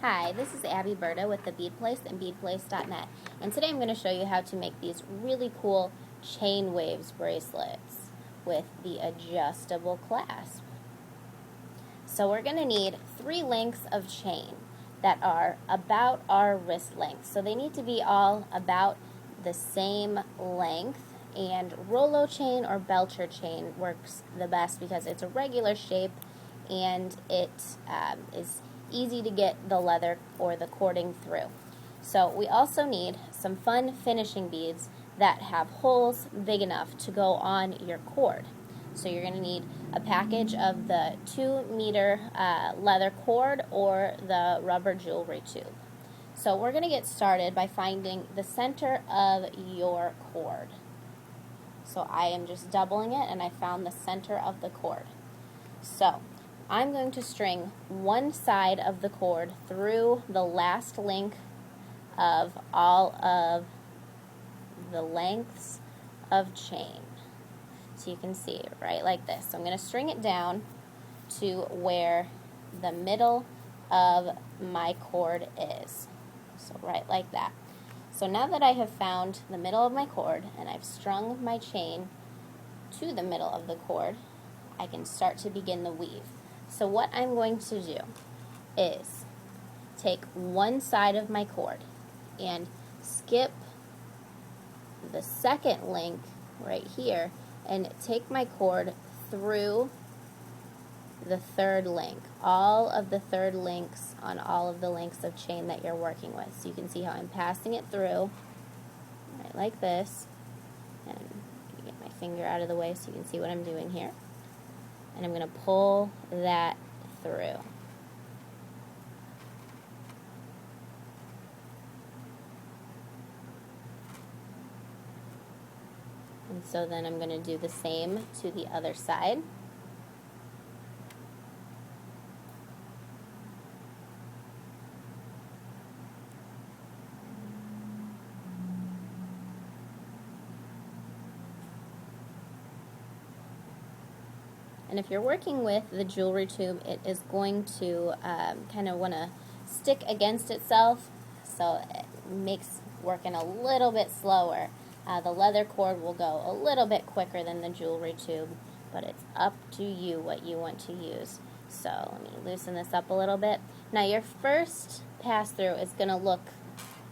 Hi, this is Abbi Berta with the Bead Place and beadplace.net, and today I'm going to show you how to make these really cool chain waves bracelets with the adjustable clasp. So we're going to need 3 lengths of chain that are about our wrist length. So they need to be all about the same length, and Rollo chain or Belcher chain works the best because it's a regular shape and it is easy to get the leather or the cording through. So we also need some fun finishing beads that have holes big enough to go on your cord. So you're going to need a package of the 2-meter leather cord or the rubber jewelry tube. So we're going to get started by finding the center of your cord. So I am just doubling it and I found the center of the cord. So I'm going to string one side of the cord through the last link of all of the lengths of chain. So you can see, right, like this. So I'm going to string it down to where the middle of my cord is. So right like that. So now that I have found the middle of my cord and I've strung my chain to the middle of the cord, I can start to begin the weave. So what I'm going to do is take one side of my cord and skip the second link right here and take my cord through the third link, all of the third links on all of the lengths of chain that you're working with. So you can see how I'm passing it through, right like this, and get my finger out of the way so you can see what I'm doing here. And I'm going to pull that through. And so then I'm going to do the same to the other side. And if you're working with the jewelry tube, it is going to kind of want to stick against itself, so it makes working a little bit slower. The leather cord will go a little bit quicker than the jewelry tube, but it's up to you what you want to use. So let me loosen this up a little bit. Now your first pass through is going to look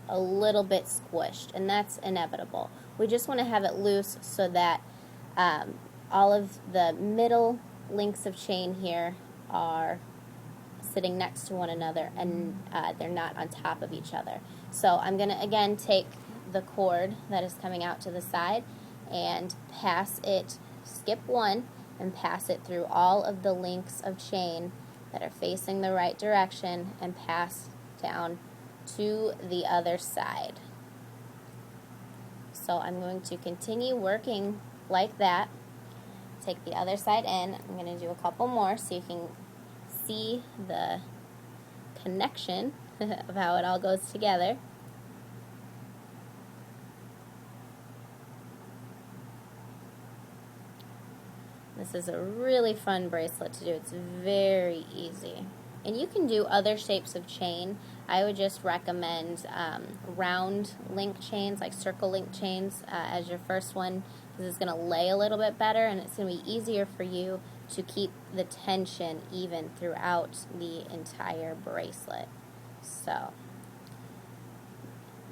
a little bit squished, and that's inevitable. We just want to have it loose so that all of the middle links of chain here are sitting next to one another, and they're not on top of each other. So I'm going to again take the cord that is coming out to the side and pass it, skip one, and pass it through all of the links of chain that are facing the right direction and pass down to the other side. So I'm going to continue working like that. Take the other side in. I'm going to do a couple more so you can see the connection of how it all goes together. This is a really fun bracelet to do. It's very easy. And you can do other shapes of chain. I would just recommend round link chains, like circle link chains, as your first one, because it's going to lay a little bit better, and it's going to be easier for you to keep the tension even throughout the entire bracelet. So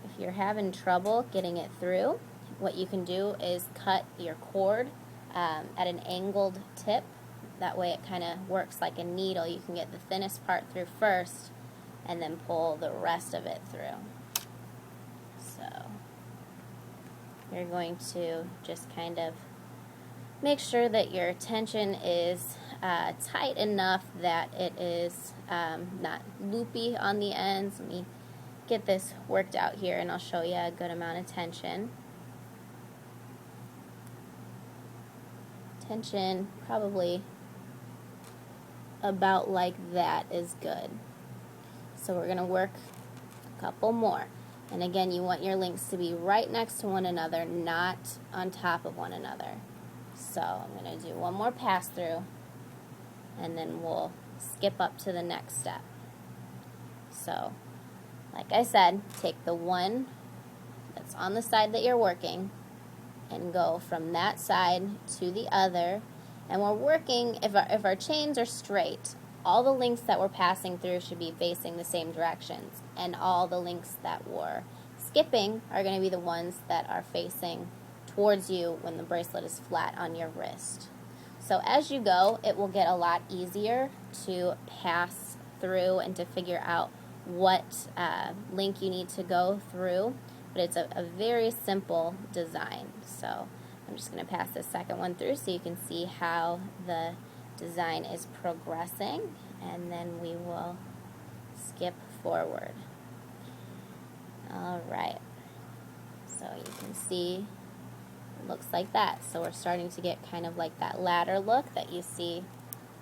if you're having trouble getting it through, what you can do is cut your cord at an angled tip. That way it kind of works like a needle. You can get the thinnest part through first and then pull the rest of it through. So you're going to just kind of make sure that your tension is tight enough that it is not loopy on the ends. Let me get this worked out here and I'll show you a good amount of tension. Tension probably about like that is good. So we're going to work a couple more. And again, you want your links to be right next to one another, not on top of one another. So I'm going to do one more pass through and then we'll skip up to the next step. So, like I said, take the one that's on the side that you're working and go from that side to the other. And we're working, if our chains are straight, all the links that we're passing through should be facing the same directions. And all the links that we're skipping are going to be the ones that are facing towards you when the bracelet is flat on your wrist. So as you go, it will get a lot easier to pass through and to figure out what link you need to go through. But it's a very simple design. So I'm just going to pass the second one through so you can see how the design is progressing, and then we will skip forward. Alright, so you can see it looks like that. So we're starting to get kind of like that ladder look that you see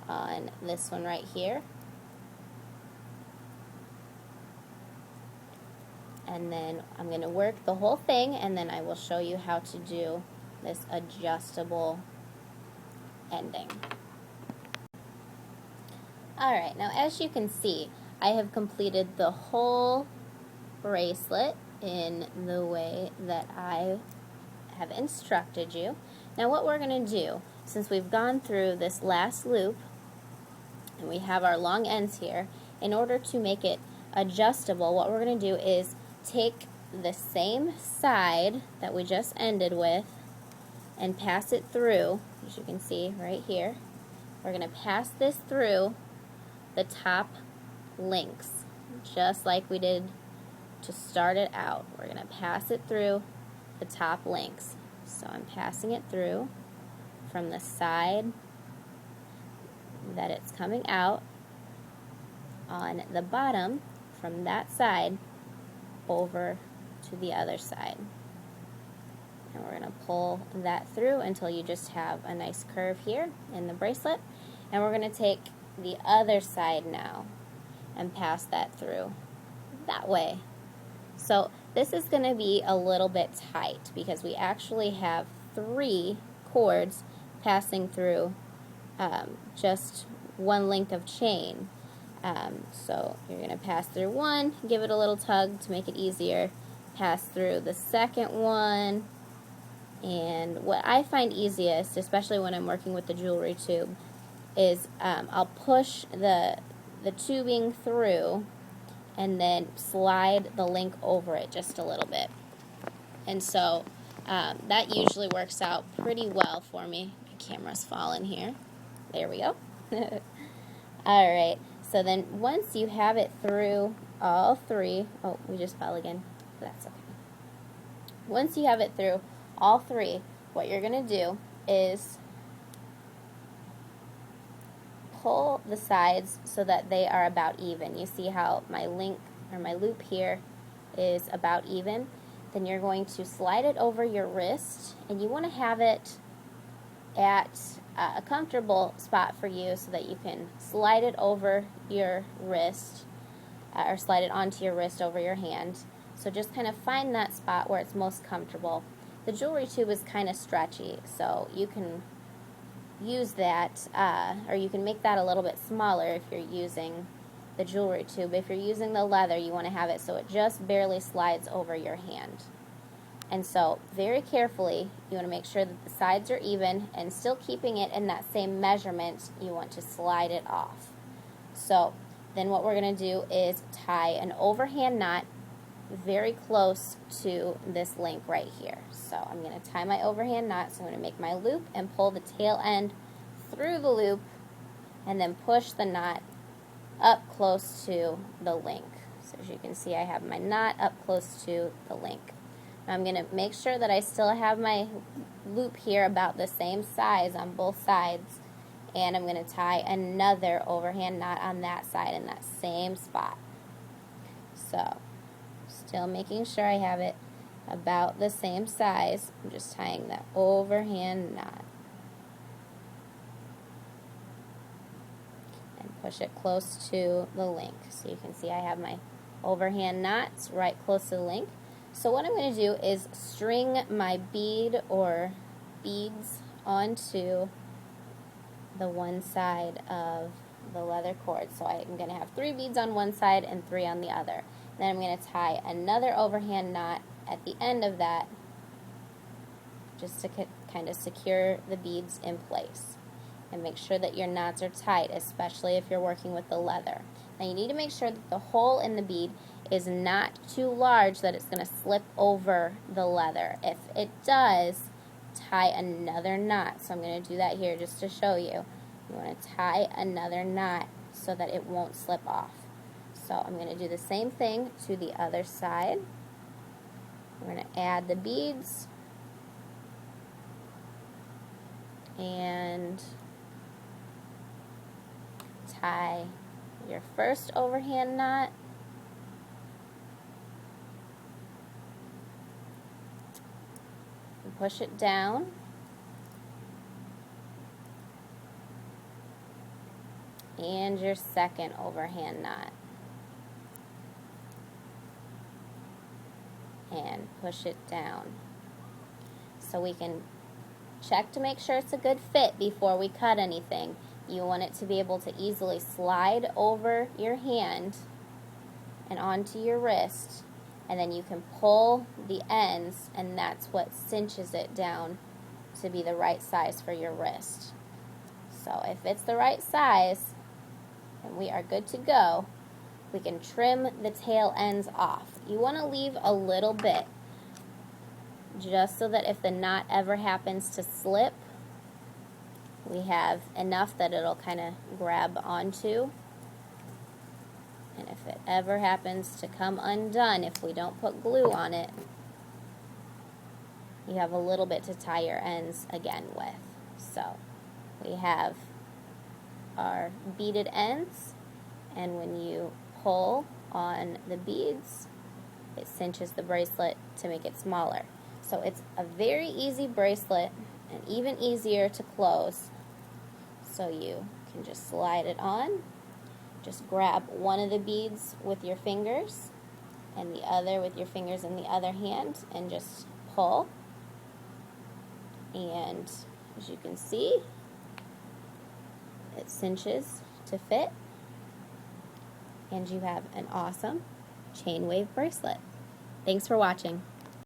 on this one right here. And then I'm going to work the whole thing, and then I will show you how to do this adjustable ending. Alright, now as you can see, I have completed the whole bracelet in the way that I have instructed you. Now what we're going to do, since we've gone through this last loop, and we have our long ends here, in order to make it adjustable, what we're going to do is take the same side that we just ended with and pass it through, as you can see right here. We're going to pass this through the top links, just like we did to start it out. We're going to pass it through the top links. So I'm passing it through from the side that it's coming out on the bottom, from that side over to the other side. And we're going to pull that through until you just have a nice curve here in the bracelet. And we're going to take the other side now and pass that through that way. So this is going to be a little bit tight because we actually have 3 cords passing through just one length of chain. So you're going to pass through one, give it a little tug to make it easier, pass through the second one, and what I find easiest, especially when I'm working with the jewelry tube, is I'll push the tubing through and then slide the link over it just a little bit. And so that usually works out pretty well for me. My camera's falling here. There we go. Alright, so then once you have it through all 3, oh, we just fell again. That's okay. Once you have it through all 3, what you're going to do is pull the sides so that they are about even. You see how my link or my loop here is about even? Then you're going to slide it over your wrist, and you want to have it at a comfortable spot for you so that you can slide it over your wrist or slide it onto your wrist over your hand. So just kind of find that spot where it's most comfortable. The jewelry tube is kind of stretchy, so you can use that, or you can make that a little bit smaller if you're using the jewelry tube. If you're using the leather, you want to have it so it just barely slides over your hand. And so very carefully, you want to make sure that the sides are even, and still keeping it in that same measurement, you want to slide it off. So then what we're going to do is tie an overhand knot very close to this link right here. So I'm going to tie my overhand knot, so I'm going to make my loop and pull the tail end through the loop and then push the knot up close to the link. So as you can see, I have my knot up close to the link. Now I'm going to make sure that I still have my loop here about the same size on both sides, and I'm going to tie another overhand knot on that side in that same spot. So still making sure I have it about the same size. I'm just tying that overhand knot and push it close to the link. So you can see I have my overhand knots right close to the link. So what I'm going to do is string my bead or beads onto the one side of the leather cord. So I'm going to have 3 beads on one side and 3 on the other. Then I'm going to tie another overhand knot at the end of that just to kind of secure the beads in place. And make sure that your knots are tight, especially if you're working with the leather. Now you need to make sure that the hole in the bead is not too large that it's going to slip over the leather. If it does, tie another knot. So I'm going to do that here just to show you. You want to tie another knot so that it won't slip off. So I'm going to do the same thing to the other side. We're going to add the beads and tie your first overhand knot, and push it down, and your second overhand knot, and push it down. So we can check to make sure it's a good fit before we cut anything. You want it to be able to easily slide over your hand and onto your wrist, and then you can pull the ends, and that's what cinches it down to be the right size for your wrist. So if it's the right size, then we are good to go. We can trim the tail ends off. You want to leave a little bit, just so that if the knot ever happens to slip, we have enough that it'll kind of grab onto. And if it ever happens to come undone, if we don't put glue on it, you have a little bit to tie your ends again with. So we have our beaded ends, and when you pull on the beads, it cinches the bracelet to make it smaller. So it's a very easy bracelet and even easier to close. So you can just slide it on. Just grab one of the beads with your fingers and the other with your fingers in the other hand and just pull. And as you can see, it cinches to fit. And you have an awesome chain wave bracelet. Thanks for watching.